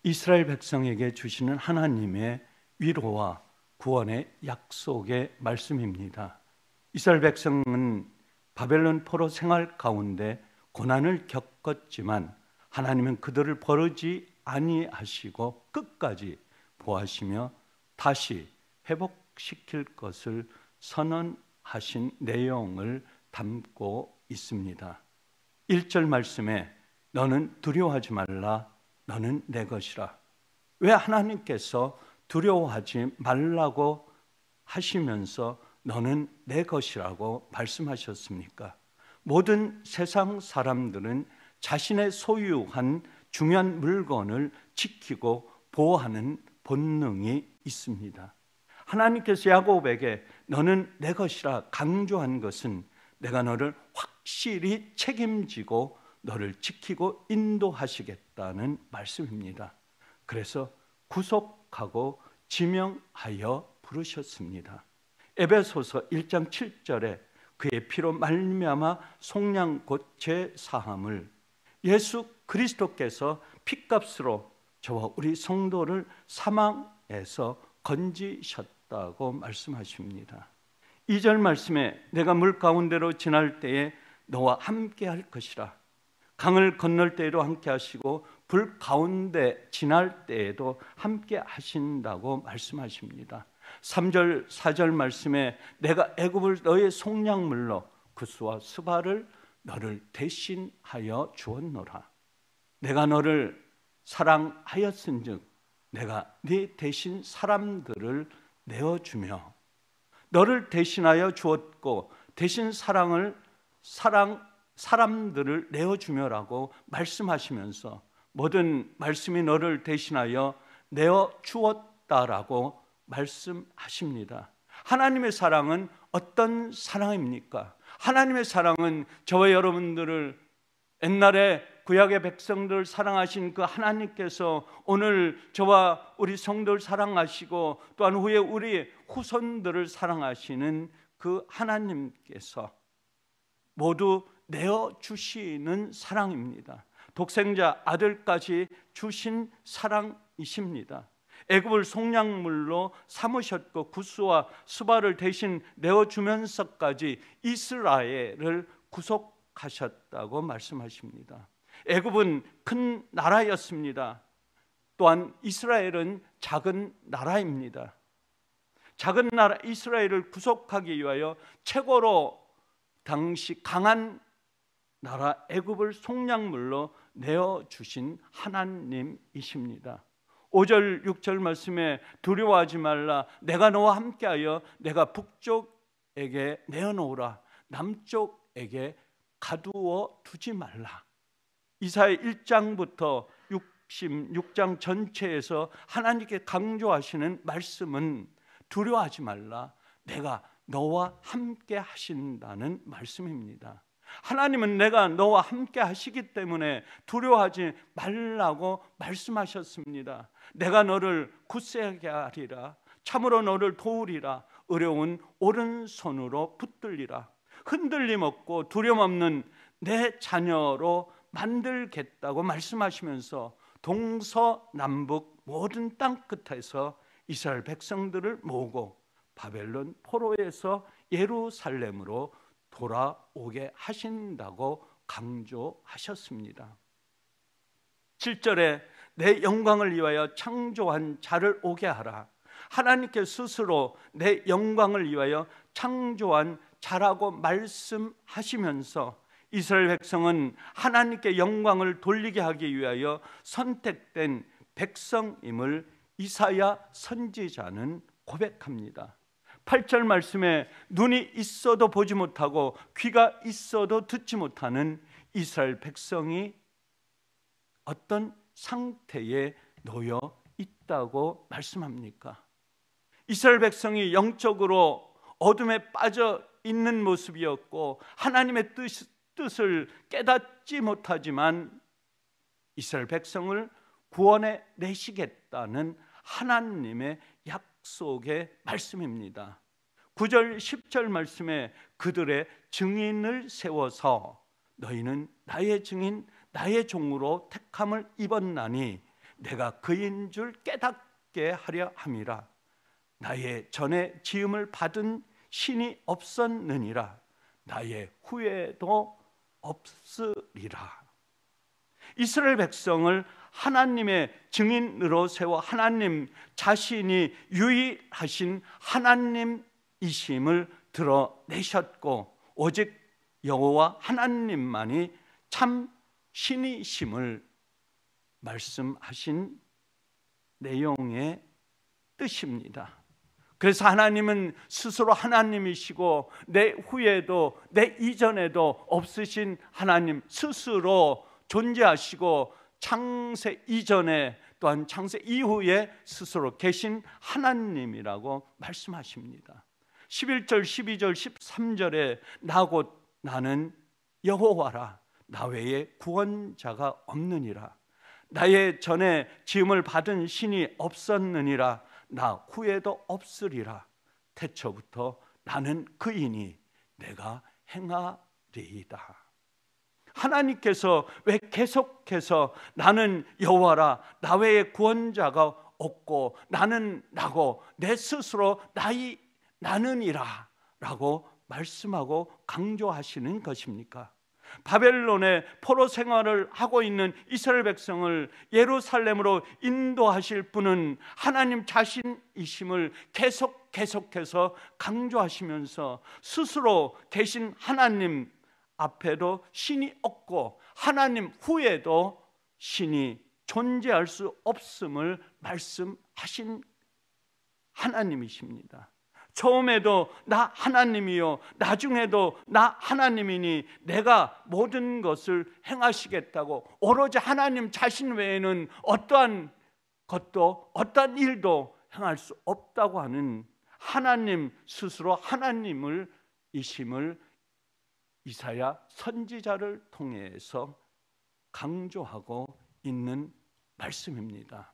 이스라엘 백성에게 주시는 하나님의 위로와 구원의 약속의 말씀입니다. 이스라엘 백성은 바벨론 포로 생활 가운데 고난을 겪었지만 하나님은 그들을 버리지 아니하시고 끝까지 보호하시며 다시 회복시킬 것을 선언하신 내용을 담고 있습니다. 1절 말씀에 너는 두려워하지 말라, 너는 내 것이라. 왜 하나님께서 두려워하지 말라고 하시면서 너는 내 것이라고 말씀하셨습니까? 모든 세상 사람들은 자신의 소유한 중요한 물건을 지키고 보호하는 본능이 있습니다. 하나님께서 야곱에게 너는 내 것이라 강조한 것은 내가 너를 확실히 책임지고 너를 지키고 인도하시겠다는 말씀입니다. 그래서 구속하고 지명하여 부르셨습니다. 에베소서 1장 7절에 그의 피로 말미암아 속량 곧 죄 사함을 예수 그리스도께서 핏값으로 저와 우리 성도를 사망에서 건지셨다고 말씀하십니다. 2절 말씀에 내가 물 가운데로 지날 때에 너와 함께 할 것이라. 강을 건널 때에도 함께 하시고 불 가운데 지날 때에도 함께 하신다고 말씀하십니다. 3절 4절 말씀에 내가 애굽을 너의 속량물로 구스와 스바를 너를 대신하여 주었노라. 내가 너를 사랑하였은즉 내가 네 대신 사람들을 내어주며 너를 대신하여 주었고 대신 사람들을 내어주며라고 말씀하시면서 모든 말씀이 너를 대신하여 내어주었다라고 말씀하십니다. 하나님의 사랑은 어떤 사랑입니까? 하나님의 사랑은 저와 여러분들을 옛날에 구약의 백성들을 사랑하신 그 하나님께서 오늘 저와 우리 성도를 사랑하시고 또한 후에 우리 후손들을 사랑하시는 그 하나님께서 모두 내어주시는 사랑입니다. 독생자 아들까지 주신 사랑이십니다. 애굽을 속량물로 삼으셨고 구스와 스바를 대신 내어주면서까지 이스라엘을 구속하셨다고 말씀하십니다. 애굽은 큰 나라였습니다. 또한 이스라엘은 작은 나라입니다. 작은 나라 이스라엘을 구속하기 위하여 최고로 당시 강한 나라 애굽을 속량물로 내어주신 하나님이십니다. 5절 6절 말씀에 두려워하지 말라, 내가 너와 함께하여 내가 북쪽에게 내어놓으라, 남쪽에게 가두어 두지 말라. 이사야 1장부터 66장 전체에서 하나님께 강조하시는 말씀은 두려워하지 말라, 내가 너와 함께 하신다는 말씀입니다. 하나님은 내가 너와 함께 하시기 때문에 두려워하지 말라고 말씀하셨습니다. 내가 너를 굳세게 하리라, 참으로 너를 도우리라, 어려운 오른손으로 붙들리라, 흔들림 없고 두려움 없는 내 자녀로 만들겠다고 말씀하시면서 동서남북 모든 땅 끝에서 이스라엘 백성들을 모으고 바벨론 포로에서 예루살렘으로 돌아오게 하신다고 강조하셨습니다. 7절에 내 영광을 위하여 창조한 자를 오게 하라. 하나님께 스스로 내 영광을 위하여 창조한 자라고 말씀하시면서 이스라엘 백성은 하나님께 영광을 돌리게 하기 위하여 선택된 백성임을 이사야 선지자는 고백합니다. 8절 말씀에 눈이 있어도 보지 못하고 귀가 있어도 듣지 못하는 이스라엘 백성이 어떤 상태에 놓여 있다고 말씀합니까? 이스라엘 백성이 영적으로 어둠에 빠져 있는 모습이었고 하나님의 뜻을 깨닫지 못하지만 이스라엘 백성을 구원해 내시겠다는 하나님의 약속의 말씀입니다. 9절 10절 말씀에 그들의 증인을 세워서 너희는 나의 증인 나의 종으로 택함을 입었나니 내가 그인 줄 깨닫게 하려 함이라. 나의 전에 지음을 받은 신이 없었느니라. 나의 후에도 없으리라. 이스라엘 백성을 하나님의 증인으로 세워 하나님 자신이 유일하신 하나님이심을 드러내셨고, 오직 여호와 하나님만이 참 신이심을 말씀하신 내용의 뜻입니다. 그래서 하나님은 스스로 하나님이시고 내 후에도 내 이전에도 없으신 하나님, 스스로 존재하시고 창세 이전에 또한 창세 이후에 스스로 계신 하나님이라고 말씀하십니다. 11절, 12절, 13절에 나 곧 나는 여호와라. 나 외에 구원자가 없느니라. 나의 전에 지음을 받은 신이 없었느니라. 나 후에도 없으리라. 태초부터 나는 그이니 내가 행하리이다. 하나님께서 왜 계속해서 나는 여호와라, 나 외에 구원자가 없고 나는 나고 내 스스로 나는이라 라고 말씀하고 강조하시는 것입니까? 바벨론의 포로 생활을 하고 있는 이스라엘 백성을 예루살렘으로 인도하실 분은 하나님 자신이심을 계속해서 강조하시면서 스스로 계신 하나님 앞에도 신이 없고 하나님 후에도 신이 존재할 수 없음을 말씀하신 하나님이십니다. 처음에도 나 하나님이요 나중에도 나 하나님이니 내가 모든 것을 행하시겠다고, 오로지 하나님 자신 외에는 어떠한 것도 어떠한 일도 행할 수 없다고 하는 하나님 스스로 하나님을 이심을 이사야 선지자를 통해서 강조하고 있는 말씀입니다.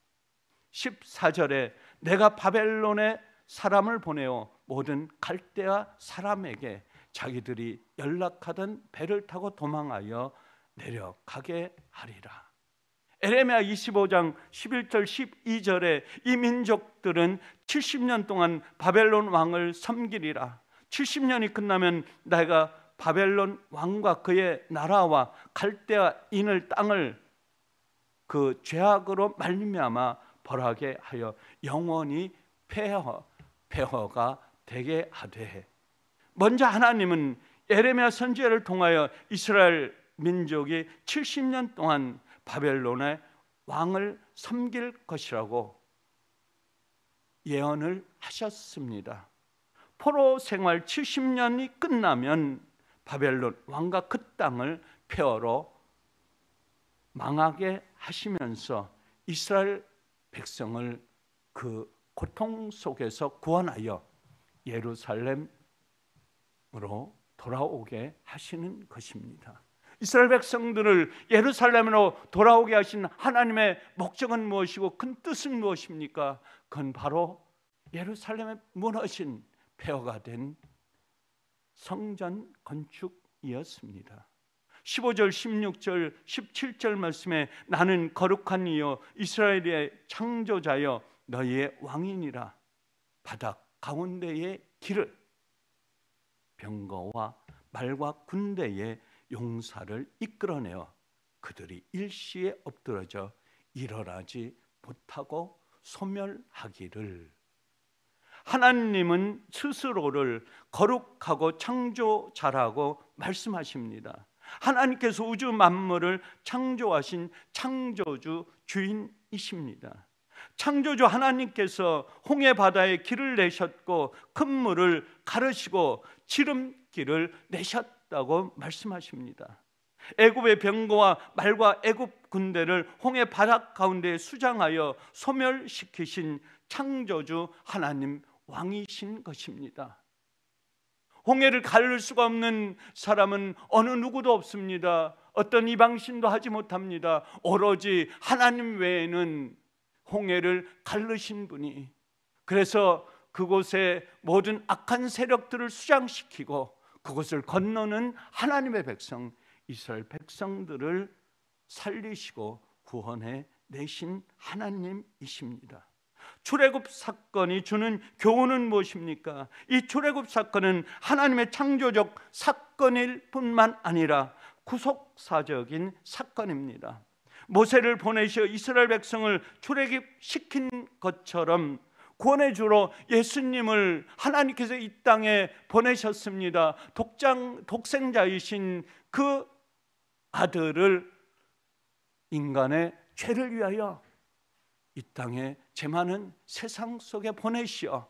14절에 내가 바벨론에 사람을 보내어 모든 갈대아 사람에게 자기들이 연락하던 배를 타고 도망하여 내려가게 하리라. 에레미야 25장 11절 12절에 이 민족들은 70년 동안 바벨론 왕을 섬기리라. 70년이 끝나면 내가 바벨론 왕과 그의 나라와 갈대아인을 땅을 그 죄악으로 말미암아 벌하게 하여 영원히 폐허가 되게 하되, 먼저 하나님은 에레미야 선지자를 통하여 이스라엘 민족이 70년 동안 바벨론의 왕을 섬길 것이라고 예언을 하셨습니다. 포로 생활 70년이 끝나면 바벨론 왕과 그 땅을 폐허로 망하게 하시면서 이스라엘 백성을 그 고통 속에서 구원하여 예루살렘으로 돌아오게 하시는 것입니다. 이스라엘 백성들을 예루살렘으로 돌아오게 하신 하나님의 목적은 무엇이고 큰 뜻은 무엇입니까? 그건 바로 예루살렘에 무너진 폐허가 된 성전 건축이었습니다. 15절, 16절, 17절 말씀에 나는 거룩한 이여 이스라엘의 창조자여 너희의 왕이니라. 바닥 가운데의 길을 병거와 말과 군대의 용사를 이끌어내어 그들이 일시에 엎드러져 일어나지 못하고 소멸하기를. 하나님은 스스로를 거룩하고 창조자라고 말씀하십니다. 하나님께서 우주 만물을 창조하신 창조주 주인이십니다. 창조주 하나님께서 홍해 바다에 길을 내셨고 큰 물을 가르시고 지름길을 내셨다고 말씀하십니다. 애굽의 병거와 말과 애굽 군대를 홍해 바다 가운데 수장하여 소멸시키신 창조주 하나님 왕이신 것입니다. 홍해를 가를 수가 없는 사람은 어느 누구도 없습니다. 어떤 이방신도 하지 못합니다. 오로지 하나님 외에는 홍해를 가르신 분이, 그래서 그곳에 모든 악한 세력들을 수장시키고 그곳을 건너는 하나님의 백성 이스라엘 백성들을 살리시고 구원해 내신 하나님이십니다. 출애굽 사건이 주는 교훈은 무엇입니까? 이 출애굽 사건은 하나님의 창조적 사건일 뿐만 아니라 구속사적인 사건입니다. 모세를 보내셔 이스라엘 백성을 출애굽시킨 것처럼 구원의 주로 예수님을 하나님께서 이 땅에 보내셨습니다. 독생자이신 그 아들을 인간의 죄를 위하여 이 땅에 죄 많은 세상 속에 보내시어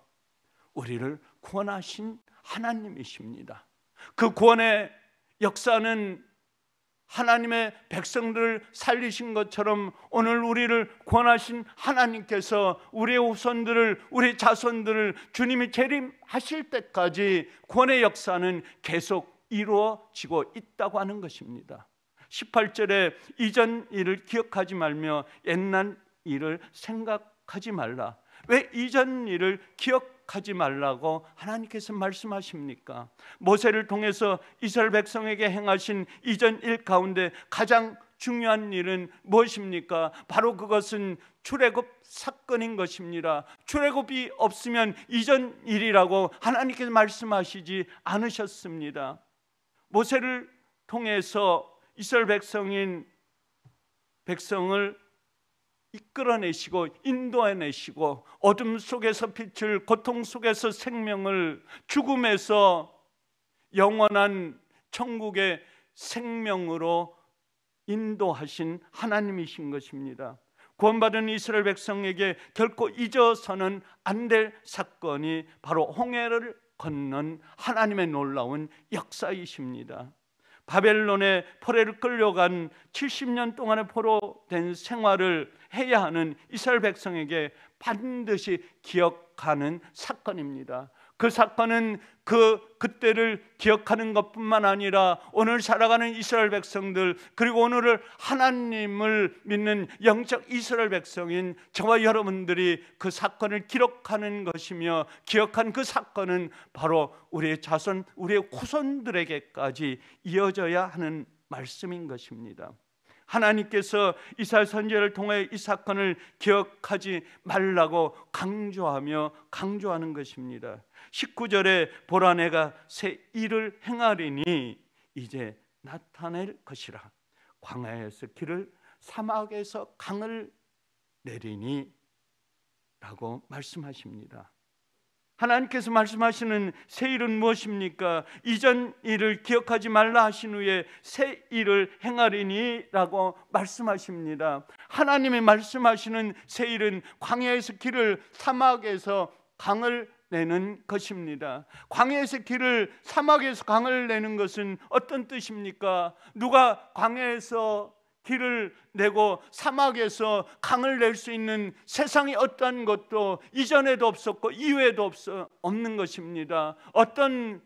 우리를 구원하신 하나님이십니다. 그 구원의 역사는 하나님의 백성들을 살리신 것처럼 오늘 우리를 구원하신 하나님께서 우리의 후손들을, 우리의 자손들을 주님이 재림하실 때까지 구원의 역사는 계속 이루어지고 있다고 하는 것입니다. 18절에 이전 일을 기억하지 말며 옛날 일을 생각하지 말라. 왜 이전 일을 기억하지 말라고 하나님께서 말씀하십니까? 모세를 통해서 이스라엘 백성에게 행하신 이전 일 가운데 가장 중요한 일은 무엇입니까? 바로 그것은 출애굽 사건인 것입니다. 출애굽이 없으면 이전 일이라고 하나님께서 말씀하시지 않으셨습니다. 모세를 통해서 이스라엘 백성을 이끌어내시고 인도해내시고 어둠 속에서 빛을, 고통 속에서 생명을, 죽음에서 영원한 천국의 생명으로 인도하신 하나님이신 것입니다. 구원받은 이스라엘 백성에게 결코 잊어서는 안 될 사건이 바로 홍해를 건넌 하나님의 놀라운 역사이십니다. 바벨론의 포로를 끌려간 70년 동안의 포로된 생활을 해야 하는 이스라엘 백성에게 반드시 기억하는 사건입니다. 그 사건은 그때를 기억하는 것뿐만 아니라 오늘 살아가는 이스라엘 백성들, 그리고 오늘을 하나님을 믿는 영적 이스라엘 백성인 저와 여러분들이 그 사건을 기록하는 것이며, 기억한 그 사건은 바로 우리의 자손, 우리의 후손들에게까지 이어져야 하는 말씀인 것입니다. 하나님께서 이사야 선지자를 통해 이 사건을 기억하지 말라고 강조하는 것입니다. 19절에 보라, 내가 새 일을 행하리니 이제 나타낼 것이라. 광야에서 길을, 사막에서 강을 내리니 라고 말씀하십니다. 하나님께서 말씀하시는 새 일은 무엇입니까? 이전 일을 기억하지 말라 하신 후에 새 일을 행하리니 라고 말씀하십니다. 하나님이 말씀하시는 새 일은 광야에서 길을, 사막에서 강을 내는 것입니다. 광야에서 길을, 사막에서 강을 내는 것은 어떤 뜻입니까? 누가 광야에서 길을 내고 사막에서 강을 낼 수 있는 세상에 어떠한 것도 이전에도 없었고 이후에도 없는 것입니다. 어떤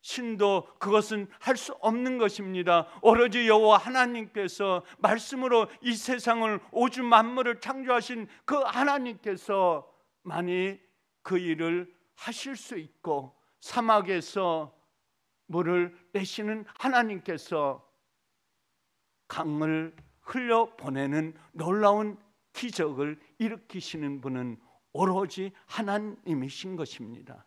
신도 그것은 할 수 없는 것입니다. 오로지 여호와 하나님께서 말씀으로 이 세상을, 오주 만물을 창조하신 그 하나님께서만이 그 일을 하실 수 있고, 사막에서 물을 내시는 하나님께서 강을 흘려보내는 놀라운 기적을 일으키시는 분은 오로지 하나님이신 것입니다.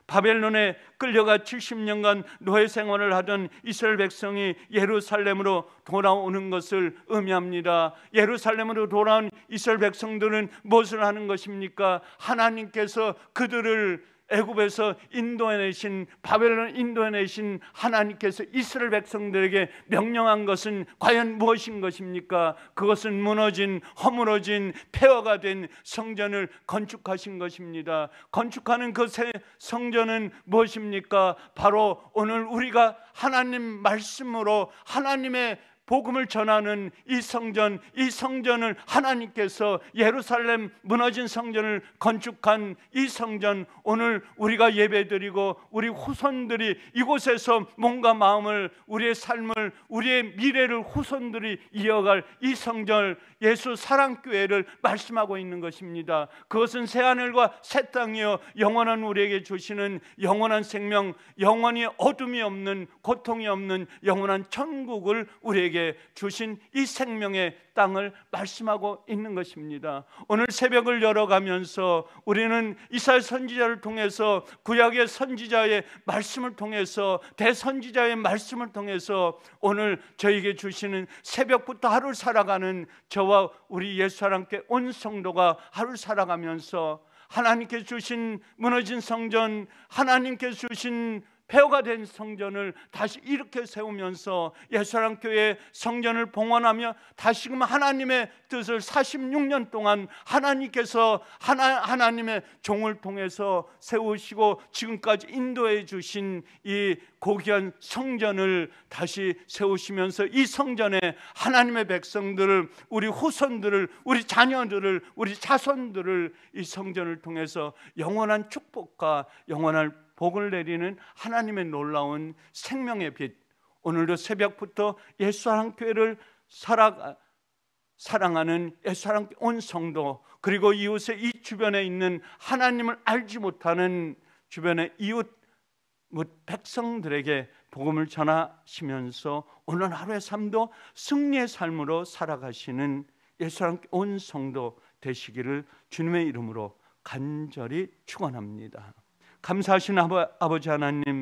바벨론에 끌려가 70년간 노예 생활을 하던 이스라엘 백성이 예루살렘으로 돌아오는 것을 의미합니다. 예루살렘으로 돌아온 이스라엘 백성들은 무엇을 하는 것입니까? 하나님께서 그들을 애굽에서 인도해내신, 바벨론 인도해내신 하나님께서 이스라엘 백성들에게 명령한 것은 과연 무엇인 것입니까? 그것은 무너진, 허물어진, 폐허가 된 성전을 건축하신 것입니다. 건축하는 그 새 성전은 무엇입니까? 바로 오늘 우리가 하나님 말씀으로 하나님의 복음을 전하는 이 성전을 하나님께서 예루살렘 무너진 성전을 건축한 이 성전, 오늘 우리가 예배드리고 우리 후손들이 이곳에서 몸과 마음을, 우리의 삶을, 우리의 미래를 후손들이 이어갈 이 성전, 예수 사랑교회를 말씀하고 있는 것입니다. 그것은 새하늘과 새 땅이요 영원한 우리에게 주시는 영원한 생명, 영원히 어둠이 없는, 고통이 없는 영원한 천국을 우리에게 우리에게 주신 이 생명의 땅을 말씀하고 있는 것입니다. 오늘 새벽을 열어가면서 우리는 이사야 선지자를 통해서, 구약의 선지자의 말씀을 통해서, 대선지자의 말씀을 통해서 오늘 저에게 주시는 새벽부터 하루 살아가는 저와 우리 옛사람께 온 성도가 하루 살아가면서 하나님께 주신 무너진 성전, 하나님께 주신 폐허가 된 성전을 다시 일으켜 세우면서 옛사랑교회 성전을 봉헌하며 다시금 하나님의 뜻을 46년 동안 하나님께서 하나님의 종을 통해서 세우시고 지금까지 인도해 주신 이 고귀한 성전을 다시 세우시면서 이 성전에 하나님의 백성들을, 우리 후손들을, 우리 자녀들을, 우리 자손들을 이 성전을 통해서 영원한 축복과 영원한 복을 내리는 하나님의 놀라운 생명의 빛, 오늘도 새벽부터 옛사랑교회를 사랑하는 옛사랑교회 온 성도, 그리고 이웃의 이 주변에 있는 하나님을 알지 못하는 주변의 이웃 백성들에게 복음을 전하시면서 오늘 하루의 삶도 승리의 삶으로 살아가시는 옛사랑교회 온 성도 되시기를 주님의 이름으로 간절히 축원합니다. 감사하신 아버지 하나님,